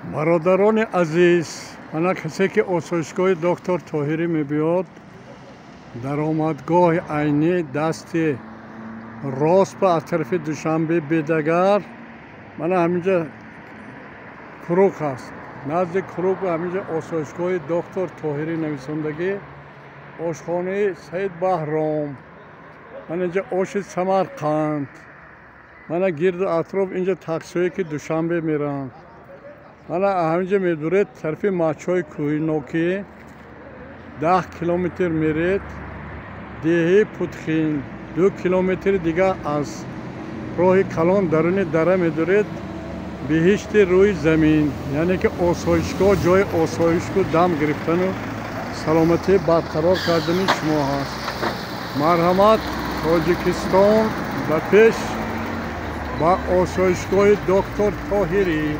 برادران عزیز، من کسی که آسایشگاه دکتر طاهری میبیاد درآمدگاه عینی دست راست به از طرف دوشنبه بیدگر. من همینجا کروک هست، نزد کروک همینجا آسایشگاه دکتر طاهری نویسندگی، آشخانه سید بهرام. من اینجا آش سمرقند. من گرد اطراف اینجا تاکسی که دوشنبه میرن. من همینجا میدورید طرف ماچای کوهنوکی 10 کیلومتر میرید. دیه پودخین 2 کیلومتر دیگه از راه کلان درون دره میدورید. بهشت روی زمین، یعنی که آسایشگاه جای آسایشگاه دم گرفتن و سلامتی برقرار کردن شما هست. مرحمت تاجیکستان به پیش با آسایشگاه دکتر طاهری.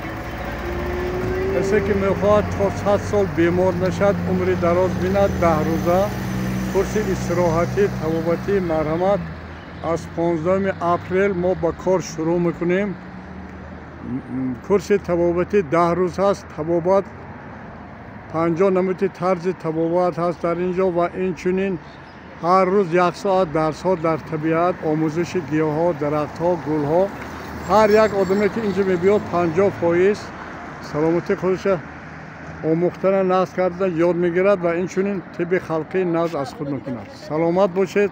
کسی که میخواد تا 100 سال بیمار نشد، عمر دراز بیند، 10 روزه کورس استراحتی طبابتی مرحمت از 15 اپریل ما با کار شروع میکنیم. کورس طبابتی 10 روز هست. طبابت 50 نمود طرز طبابت هست در اینجا و این چنین هر روز 1 ساعت درس ها در طبیعت، آموزش گیاه ها، درخت ها، گل ها. هر یک آدمی که اینجا میبیاد 50% سلامتی خودش آموختن نزد کردن یاد میگیرد و این چنین طب خلقی نزد از خود میکند. سلامت باشید.